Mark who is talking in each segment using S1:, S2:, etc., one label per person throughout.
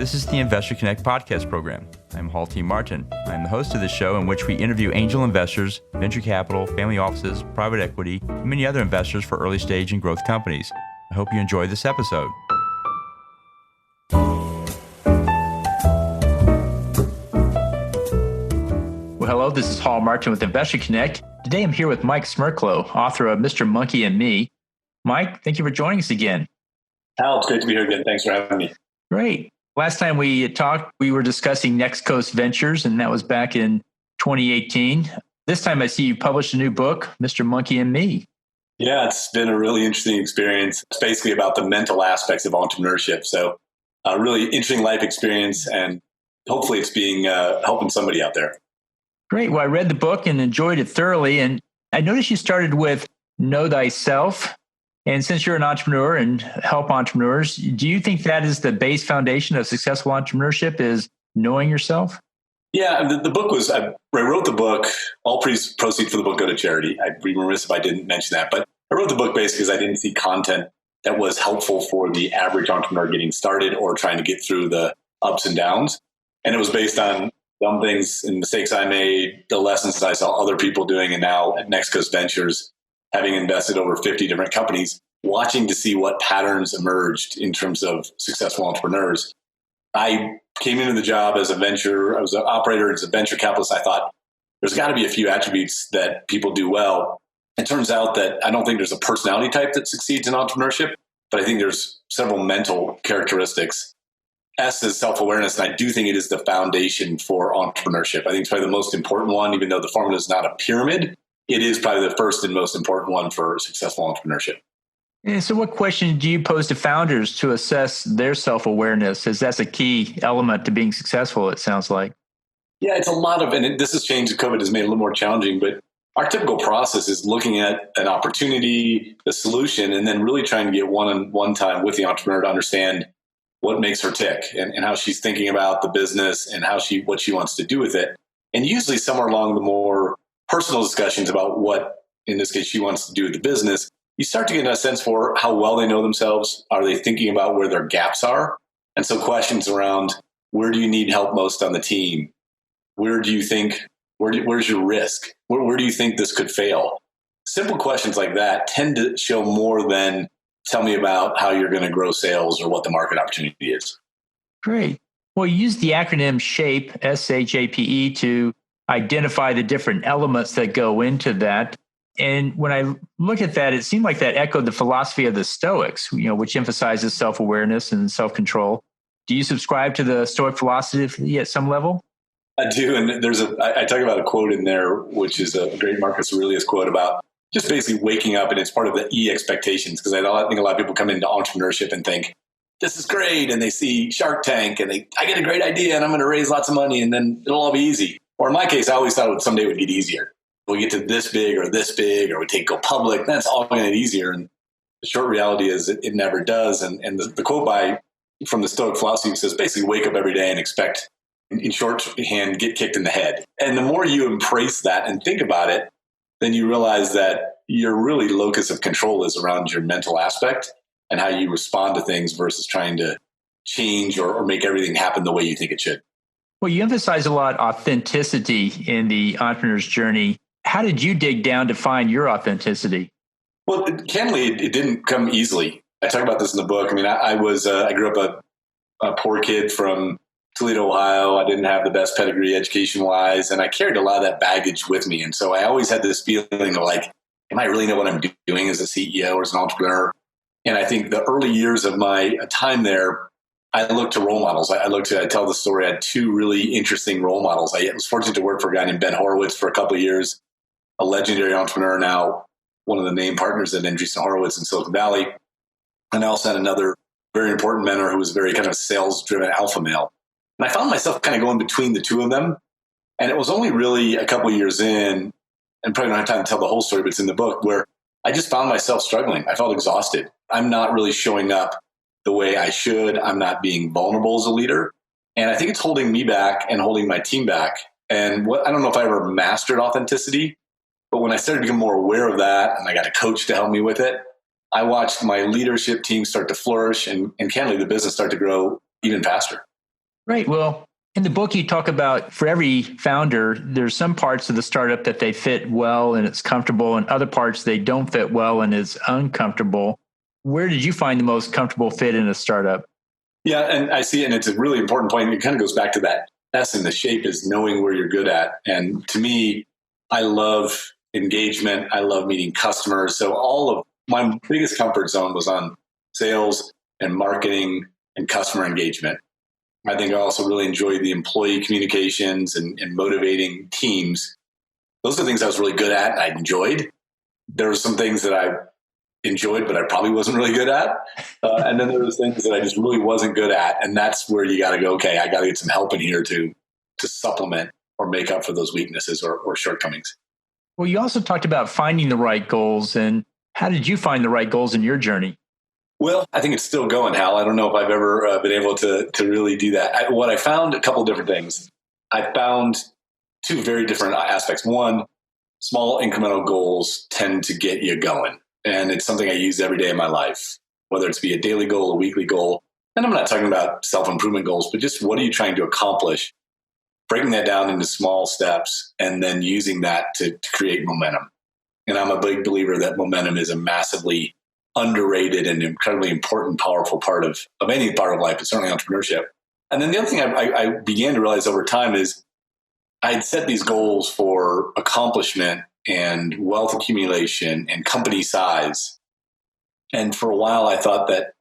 S1: This is the Investor Connect podcast program. I'm Hall T. Martin. I'm the host of this show in which we interview angel investors, venture capital, family offices, private equity, and many other investors for early stage and growth companies. I hope you enjoy this episode. Well, hello, this is Hall Martin with Investor Connect. Today I'm here with Mike Smerklo, author of Mr. Monkey and Me. Mike, thank you for joining us again.
S2: Hal, it's great to be here again. Thanks for having me.
S1: Great. Last time we talked, we were discussing Next Coast Ventures, and that was back in 2018. This time I see you published a new book, Mr. Monkey and Me.
S2: Yeah, it's been a really interesting experience. It's basically about the mental aspects of entrepreneurship. So a really interesting life experience, and hopefully it's being helping somebody out there.
S1: Great. Well, I read the book and enjoyed it thoroughly. And I noticed you started with Know Thyself. And since you're an entrepreneur and help entrepreneurs, do you think that is the base foundation of successful entrepreneurship is knowing yourself?
S2: Yeah, the book was, I wrote the book, all proceeds for the book go to charity. I'd be remiss if I didn't mention that. But I wrote the book basically because I didn't see content that was helpful for the average entrepreneur getting started or trying to get through the ups and downs. And it was based on dumb things and mistakes I made, the lessons that I saw other people doing, and now at Next Coast Ventures, having invested over 50 different companies, watching to see what patterns emerged in terms of successful entrepreneurs. I came into the job as I was an operator, as a venture capitalist. I thought there's got to be a few attributes that people do well. It turns out that I don't think there's a personality type that succeeds in entrepreneurship, but I think there's several mental characteristics. S is self-awareness, and I do think it is the foundation for entrepreneurship. I think it's probably the most important one, even though the formula is not a pyramid. It is probably the first and most important one for successful entrepreneurship.
S1: And so what question do you pose to founders to assess their self-awareness, as that's a key element to being successful, it sounds like? Yeah,
S2: it's a lot of, and this has changed, COVID has made it a little more challenging, but our typical process is looking at an opportunity, the solution, and then really trying to get one-on-one time with the entrepreneur to understand what makes her tick and how she's thinking about the business and what she wants to do with it. And usually somewhere along the more personal discussions about what, in this case, she wants to do with the business, you start to get a sense for how well they know themselves. Are they thinking about where their gaps are? And so questions around, where do you need help most on the team? Where's your risk? Where do you think this could fail? Simple questions like that tend to show more than tell me about how you're going to grow sales or what the market opportunity is.
S1: Great. Well, you use the acronym SHAPE, SHAPE, to identify the different elements that go into that. And when I look at that, it seemed like that echoed the philosophy of the Stoics, which emphasizes self-awareness and self-control. Do you subscribe to the Stoic philosophy at some level?
S2: I do. And I talk about a quote in there, which is a great Marcus Aurelius quote about just basically waking up, and it's part of the E expectations, because I think a lot of people come into entrepreneurship and think, this is great, and they see Shark Tank, and I get a great idea, and I'm going to raise lots of money, and then it'll all be easy. Or in my case, I always thought it someday would get easier. We get to this big, or we go public, that's all going to get easier. And the short reality is it never does. And the quote from the Stoic philosophy says, basically wake up every day and expect, in shorthand, get kicked in the head. And the more you embrace that and think about it, then you realize that your really locus of control is around your mental aspect and how you respond to things versus trying to change or make everything happen the way you think it should.
S1: Well, you emphasize a lot in the entrepreneur's journey. How did you dig down to find your authenticity?
S2: Well, candidly, it didn't come easily. I talk about this in the book. I mean, I grew up a poor kid from Toledo, Ohio. I didn't have the best pedigree education-wise, and I carried a lot of that baggage with me. And so I always had this feeling of like, am I really know what I'm doing as a CEO or as an entrepreneur? And I think the early years of my time there, I looked to role models. I tell the story. I had two really interesting role models. I was fortunate to work for a guy named Ben Horowitz for a couple of years, a legendary entrepreneur, now one of the main partners at Andreessen Horowitz in Silicon Valley. And I also had another very important mentor who was very kind of sales-driven alpha male. And I found myself kind of going between the two of them. And it was only really a couple of years in, and probably don't have time to tell the whole story, but it's in the book, where I just found myself struggling. I felt exhausted. I'm not really showing up the way I should. I'm not being vulnerable as a leader. And I think it's holding me back and holding my team back. And I don't know if I ever mastered authenticity, but when I started to become more aware of that, and I got a coach to help me with it, I watched my leadership team start to flourish and candidly, the business start to grow even faster.
S1: Right. Well, in the book, you talk about for every founder, there's some parts of the startup that they fit well and it's comfortable, and other parts they don't fit well and it's uncomfortable. Where did you find the most comfortable fit in a startup?
S2: Yeah, and I see, and it's a really important point. It kind of goes back to that S in the shape is knowing where you're good at. And to me, I love engagement. I love meeting customers. So all of my biggest comfort zone was on sales and marketing and customer engagement. I think I also really enjoyed the employee communications and motivating teams. Those are things I was really good at and I enjoyed. There were some things that I enjoyed, but I probably wasn't really good at. And then there was things that I just really wasn't good at. And that's where you got to go, okay, I got to get some help in here to supplement or make up for those weaknesses or shortcomings.
S1: Well, you also talked about finding the right goals. And how did you find the right goals in your journey?
S2: Well, I think it's still going, Hal. I don't know if I've ever been able to really do that. What I found, a couple of different things. I found two very different aspects. One, small incremental goals tend to get you going. And it's something I use every day in my life, whether it's be a daily goal, a weekly goal. And I'm not talking about self-improvement goals, but just what are you trying to accomplish? Breaking that down into small steps and then using that to create momentum. And I'm a big believer that momentum is a massively underrated and incredibly important, powerful part of any part of life, but certainly entrepreneurship. And then the other thing I began to realize over time is I'd set these goals for accomplishment and wealth accumulation and company size. And for a while, I thought that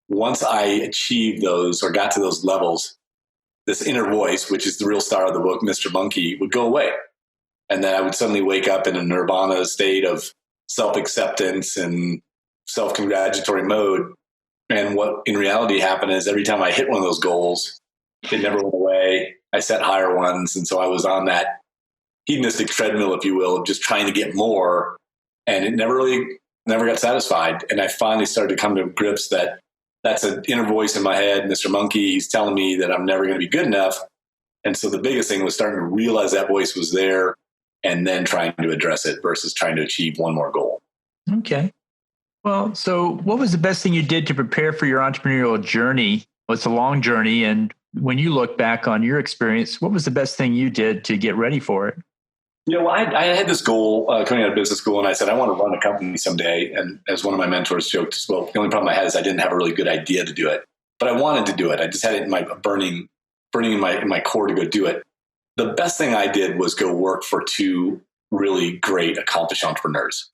S2: once I achieved those or got to those levels, this inner voice, which is the real star of the book, Mr. Monkey, would go away. And then I would suddenly wake up in a nirvana state of self-acceptance and self-congratulatory mode. And what in reality happened is every time I hit one of those goals, it never went away. I set higher ones. And so I was on that hedonistic treadmill, if you will, of just trying to get more. And it never got satisfied. And I finally started to come to grips that that's an inner voice in my head, Mr. Monkey. He's telling me that I'm never going to be good enough. And so the biggest thing was starting to realize that voice was there and then trying to address it versus trying to achieve one more goal.
S1: Okay. Well, so what was the best thing you did to prepare for your entrepreneurial journey? Well, it's a long journey. And when you look back on your experience, what was the best thing you did to get ready for it?
S2: I had this goal coming out of business school, and I said, I want to run a company someday. And as one of my mentors joked as well, the only problem I had is I didn't have a really good idea to do it, but I wanted to do it. I just had it in my burning in my core to go do it. The best thing I did was go work for two really great, accomplished entrepreneurs.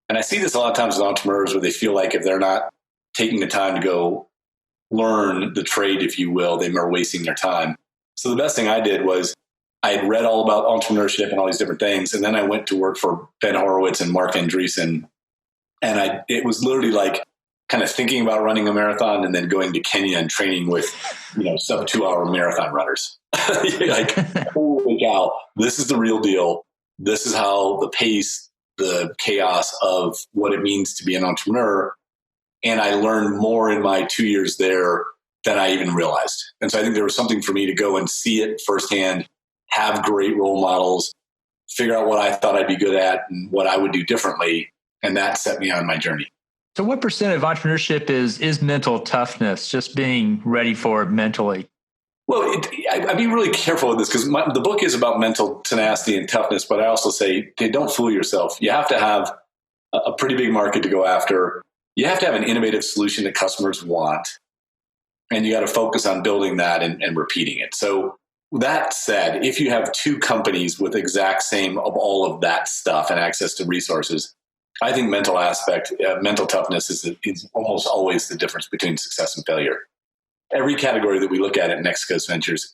S2: And I see this a lot of times with entrepreneurs where they feel like if they're not taking the time to go learn the trade, if you will, they are wasting their time. So the best thing I did was I had read all about entrepreneurship and all these different things. And then I went to work for Ben Horowitz and Mark Andreessen. And it was literally like kind of thinking about running a marathon and then going to Kenya and training with, sub 2-hour marathon runners. Like, holy cow, this is the real deal. This is how the pace, the chaos of what it means to be an entrepreneur. And I learned more in my 2 years there than I even realized. And so I think there was something for me to go and see it firsthand, have great role models, figure out what I thought I'd be good at and what I would do differently. And that set me on my journey.
S1: So what percent of entrepreneurship is mental toughness, just being ready for it mentally?
S2: Well, I'd be really careful with this because the book is about mental tenacity and toughness, but I also say, hey, don't fool yourself. You have to have a pretty big market to go after. You have to have an innovative solution that customers want. And you got to focus on building that and repeating it. So that said, if you have two companies with exact same of all of that stuff and access to resources, I think mental toughness is almost always the difference between success and failure. Every category that we look at Next Coast Ventures,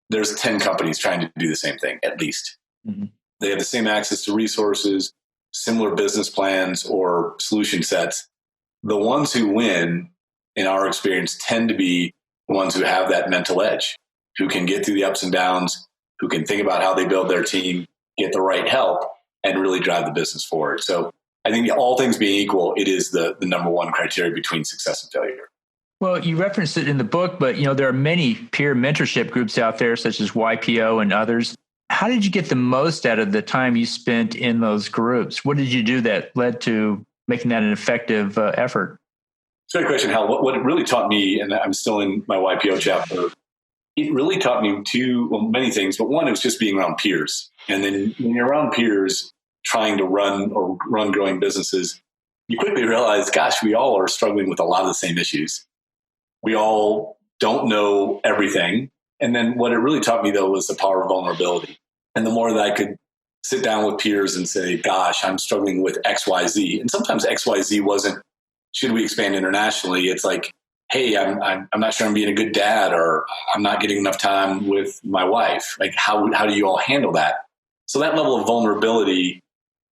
S2: there's 10 companies trying to do the same thing, at least. Mm-hmm. They have the same access to resources, similar business plans or solution sets. The ones who win, in our experience, tend to be the ones who have that mental edge, who can get through the ups and downs, who can think about how they build their team, get the right help, and really drive the business forward. So I think all things being equal, it is the number one criteria between success and failure.
S1: Well, you referenced it in the book, but there are many peer mentorship groups out there, such as YPO and others. How did you get the most out of the time you spent in those groups? What did you do that led to making that an effective effort?
S2: It's a great question, Hal. What it really taught me, and I'm still in my YPO chapter, it really taught me many things, but one, it was just being around peers. And then when you're around peers trying to run growing businesses, you quickly realize, gosh, we all are struggling with a lot of the same issues. We all don't know everything. And then what it really taught me, though, was the power of vulnerability. And the more that I could sit down with peers and say, gosh, I'm struggling with XYZ. And sometimes XYZ wasn't, should we expand internationally? It's like, hey, I'm not sure I'm being a good dad, or I'm not getting enough time with my wife. Like, how do you all handle that? So that level of vulnerability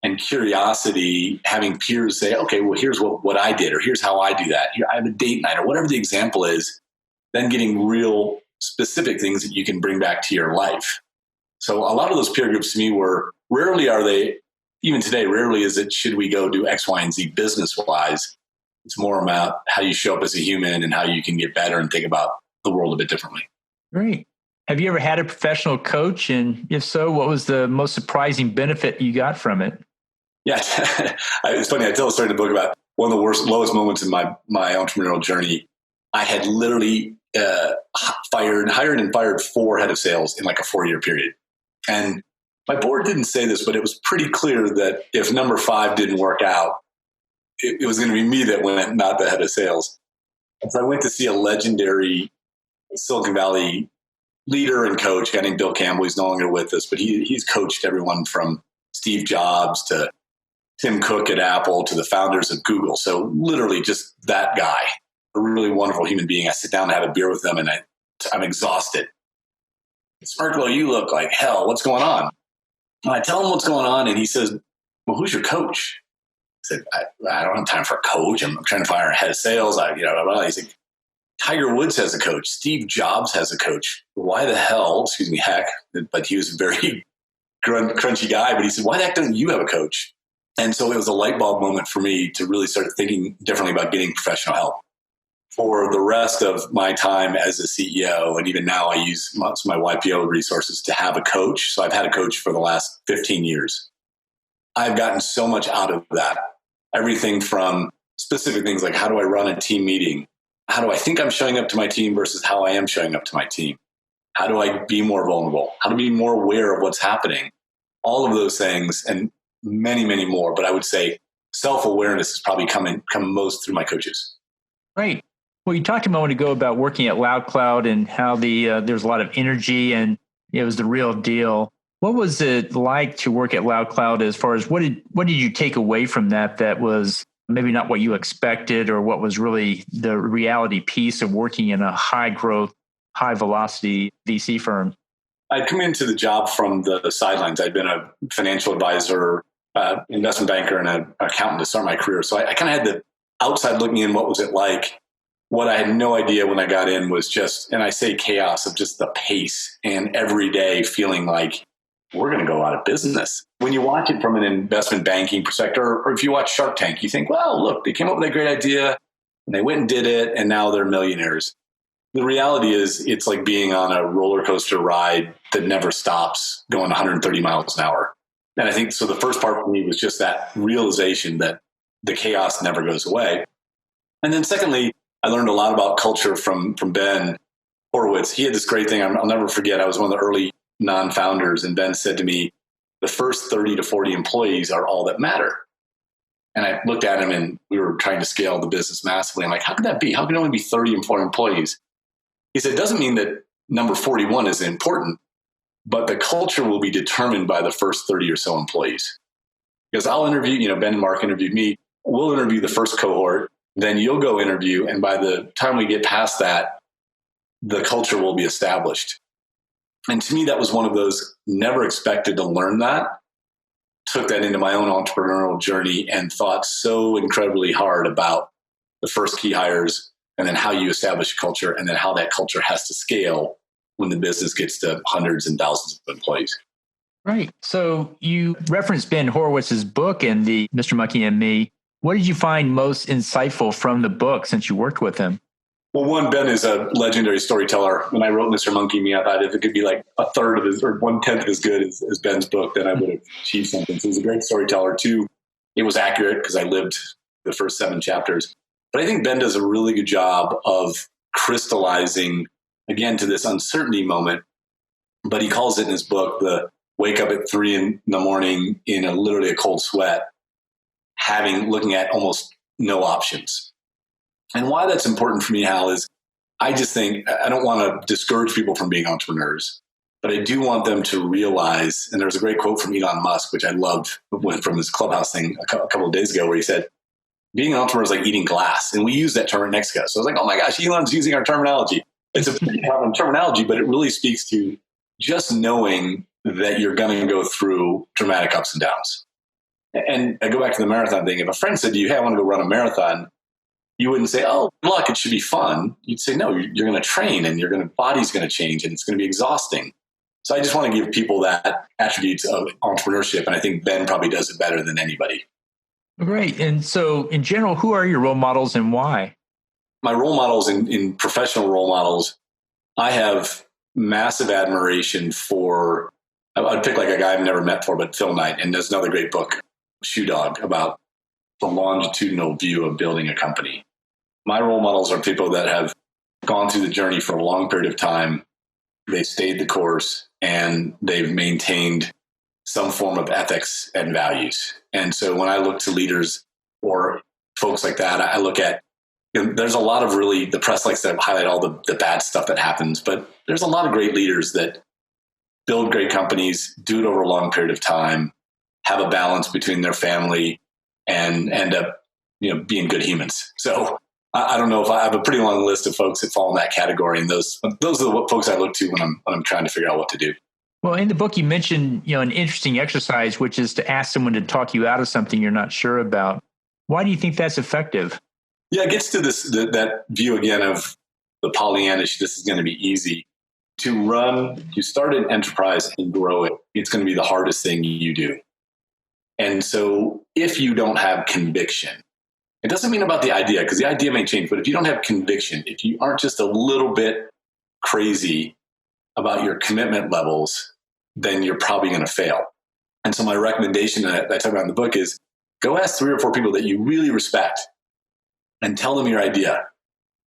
S2: and curiosity, having peers say, okay, well, here's what I did, or here's how I do that. Here, I have a date night, or whatever the example is, then getting real specific things that you can bring back to your life. So a lot of those peer groups to me were, rarely are they, even today, rarely is it, should we go do X, Y, and Z business-wise? It's more about how you show up as a human and how you can get better and think about the world a bit differently.
S1: Great. Have you ever had a professional coach? And if so, what was the most surprising benefit you got from it?
S2: Yeah, it's funny. I tell a story in the book about one of the lowest moments in my entrepreneurial journey. I had literally hired and fired 4 head of sales in like a 4-year period. And my board didn't say this, but it was pretty clear that if number 5 didn't work out, it was going to be me that went, not the head of sales. And so I went to see a legendary Silicon Valley leader and coach, a guy named Bill Campbell. He's no longer with us, but he's coached everyone from Steve Jobs to Tim Cook at Apple to the founders of Google. So literally just that guy, a really wonderful human being. I sit down and have a beer with them, and I'm exhausted. Smerklo, you look like hell. What's going on? And I tell him what's going on, and he says, well, who's your coach? I said, I don't have time for a coach. I'm trying to fire a head of sales. He's like, Tiger Woods has a coach. Steve Jobs has a coach. Why the hell, heck, but he was a very crunchy guy, but he said, why the heck don't you have a coach? And so it was a light bulb moment for me to really start thinking differently about getting professional help. For the rest of my time as a CEO, and even now I use most of my YPO resources to have a coach. So I've had a coach for the last 15 years. I've gotten so much out of that. Everything from specific things like, how do I run a team meeting? How do I think I'm showing up to my team versus how I am showing up to my team? How do I be more vulnerable? How to be more aware of what's happening? All of those things and many, many more. But I would say self-awareness has probably come most through my coaches.
S1: Great. Well, you talked a moment ago about working at LoudCloud and how there's a lot of energy and it was the real deal. What was it like to work at LoudCloud as far as what did you take away from that was maybe not what you expected, or what was really the reality piece of working in a high growth, high velocity VC firm?
S2: I'd come into the job from the sidelines. I'd been a financial advisor, investment banker, and an accountant to start my career. So I kind of had the outside looking in. What was it like? What I had no idea when I got in was just, and I say chaos, of just the pace and every day feeling like we're going to go out of business. When you watch it from an investment banking perspective, or if you watch Shark Tank, you think, well, look, they came up with a great idea and they went and did it, and now they're millionaires. The reality is it's like being on a roller coaster ride that never stops going 130 miles an hour. And I think so the first part for me was just that realization that the chaos never goes away. And then secondly, I learned a lot about culture from Ben Horowitz. He had this great thing. I'll never forget. I was one of the early non-founders, and Ben said to me, the first 30 to 40 employees are all that matter. And I looked at him, and we were trying to scale the business massively. I'm like, how could that be? How can it only be 30 and 40 employees? He said, it doesn't mean that number 41 is important, but the culture will be determined by the first 30 or so employees. Because I'll interview, Ben and Mark interviewed me. We'll interview the first cohort, then you'll go interview. And by the time we get past that, the culture will be established. And to me, that was one of those, never expected to learn that. Took that into my own entrepreneurial journey and thought so incredibly hard about the first key hires, and then how you establish a culture, and then how that culture has to scale when the business gets to hundreds and thousands of employees.
S1: Right. So you referenced Ben Horowitz's book and the Mr. Monkey and Me. What did you find most insightful from the book since you worked with him?
S2: Well, one, Ben is a legendary storyteller. When I wrote Mr. Monkey and Me, I thought if it could be like a third of his, or 1/10 as good as Ben's book, then I would have achieved something. So he's a great storyteller. Two, it was accurate because I lived the first 7 chapters. But I think Ben does a really good job of crystallizing again, to this uncertainty moment. But he calls it in his book, the wake up at 3 a.m. in literally a cold sweat, looking at almost no options. And why that's important for me, Hal, is I just think I don't want to discourage people from being entrepreneurs, but I do want them to realize, and there's a great quote from Elon Musk, which I loved from his Clubhouse thing a couple of days ago, where he said, being an entrepreneur is like eating glass. And we use that term in Mexico. So I was like, oh my gosh, Elon's using our terminology. It's a pretty common terminology, but it really speaks to just knowing that you're going to go through dramatic ups and downs. And I go back to the marathon thing. If a friend said to you, hey, I want to go run a marathon, you wouldn't say, oh, good luck, it should be fun. You'd say, no, you're going to train and your body's going to change and it's going to be exhausting. So I just want to give people that attributes of entrepreneurship. And I think Ben probably does it better than anybody.
S1: Great. And so in general, who are your role models and why?
S2: My role models in professional role models, I have massive admiration for, I'd pick like a guy I've never met before, but Phil Knight. And there's another great book, Shoe Dog, about the longitudinal view of building a company. My role models are people that have gone through the journey for a long period of time. They stayed the course and they've maintained some form of ethics and values. And so when I look to leaders or folks like that, I look at, there's a lot of really, the press likes to highlight all the bad stuff that happens, but there's a lot of great leaders that build great companies, do it over a long period of time, have a balance between their family, and end up, being good humans. So I don't know if I have a pretty long list of folks that fall in that category, and those are the folks I look to when I'm trying to figure out what to do.
S1: Well, in the book, you mentioned, an interesting exercise, which is to ask someone to talk you out of something you're not sure about. Why do you think that's effective?
S2: Yeah, it gets to that view again of the Pollyannish, this is going to be easy. To start an enterprise and grow it, it's going to be the hardest thing you do. And so if you don't have conviction, it doesn't mean about the idea, because the idea may change, but if you don't have conviction, if you aren't just a little bit crazy about your commitment levels, then you're probably going to fail. And so my recommendation that I talk about in the book is go ask 3 or 4 people that you really respect and tell them your idea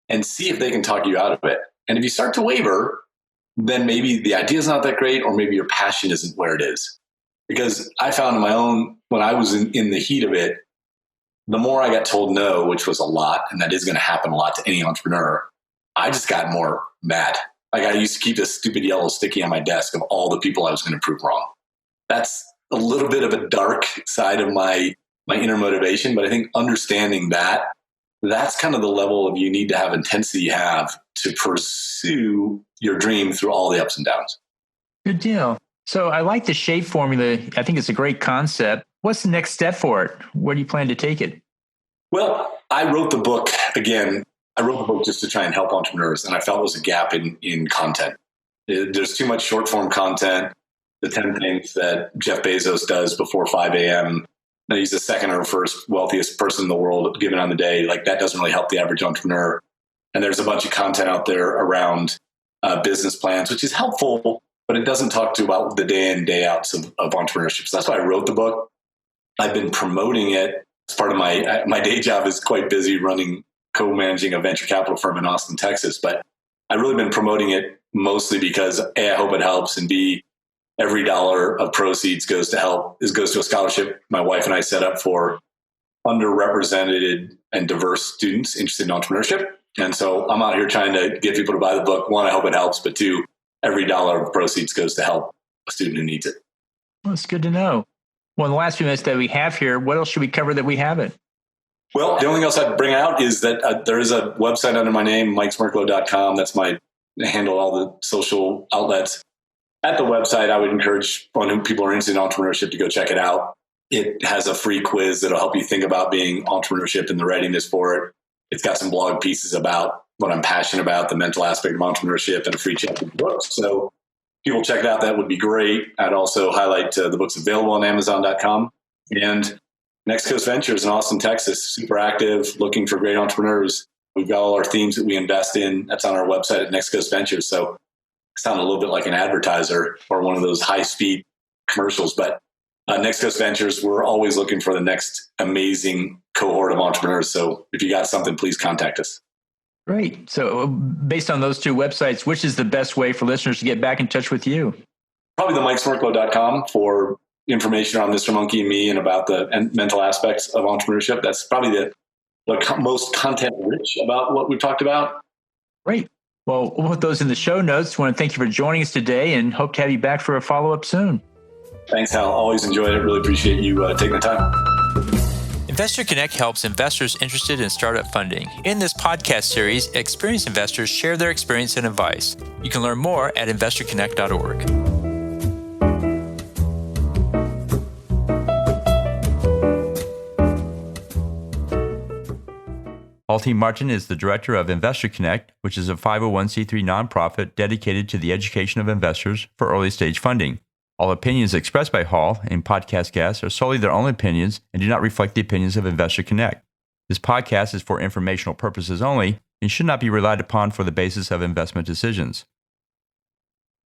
S2: and see if they can talk you out of it. And if you start to waver, then maybe the idea is not that great, or maybe your passion isn't where it is. Because I found in my own, when I was in the heat of it, the more I got told no, which was a lot, and that is going to happen a lot to any entrepreneur, I just got more mad. Like I used to keep this stupid yellow sticky on my desk of all the people I was going to prove wrong. That's a little bit of a dark side of my inner motivation, but I think understanding that's kind of the level of you need to have intensity you have to pursue your dream through all the ups and downs.
S1: Good deal. So I like the SHAPE formula. I think it's a great concept. What's the next step for it? Where do you plan to take it?
S2: Well, I wrote the book just to try and help entrepreneurs, and I felt it was a gap in content. There's too much short form content. The 10 things that Jeff Bezos does before 5 a.m. He's the second or first wealthiest person in the world given on the day. Like that doesn't really help the average entrepreneur. And there's a bunch of content out there around business plans, which is helpful, but it doesn't talk to about the day in, day outs of entrepreneurship. So that's why I wrote the book. I've been promoting it. As part of my day job is quite busy co-managing a venture capital firm in Austin, Texas. But I've really been promoting it mostly because A, I hope it helps, and B, every dollar of proceeds goes to a scholarship my wife and I set up for underrepresented and diverse students interested in entrepreneurship. And so I'm out here trying to get people to buy the book. 1, I hope it helps, but 2, every dollar of proceeds goes to help a student who needs it.
S1: Well, it's good to know. Well, in the last few minutes that we have here, what else should we cover that we haven't?
S2: Well, the only thing else I'd bring out is that there is a website under my name, MikeSmerklo.com. That's my handle, all the social outlets. At the website, I would encourage people who are interested in entrepreneurship to go check it out. It has a free quiz that'll help you think about being entrepreneurship and the readiness for it. It's got some blog pieces about what I'm passionate about, the mental aspect of entrepreneurship, and a free chapter of the book. So people check it out. That would be great. I'd also highlight the book's available on Amazon.com. And Next Coast Ventures in Austin, Texas, super active, looking for great entrepreneurs. We've got all our themes that we invest in. That's on our website at Next Coast Ventures. So I sound a little bit like an advertiser or one of those high-speed commercials. But Next Coast Ventures, we're always looking for the next amazing cohort of entrepreneurs. So if you got something, please contact us.
S1: Great. So based on those two websites, which is the best way for listeners to get back in touch with you?
S2: Probably the MikeSmerklo.com for information on Mr. Monkey and me and about the mental aspects of entrepreneurship. That's probably the most content rich about what we've talked about.
S1: Great. Well, we'll put those in the show notes. I want to thank you for joining us today and hope to have you back for a follow-up soon.
S2: Thanks, Hal. Always enjoyed it. Really appreciate you taking the time.
S3: Investor Connect helps investors interested in startup funding. In this podcast series, experienced investors share their experience and advice. You can learn more at investorconnect.org.
S4: Hal T. Martin is the director of Investor Connect, which is a 501c3 nonprofit dedicated to the education of investors for early stage funding. All opinions expressed by Hal in podcast guests are solely their own opinions and do not reflect the opinions of Investor Connect. This podcast is for informational purposes only and should not be relied upon for the basis of investment decisions.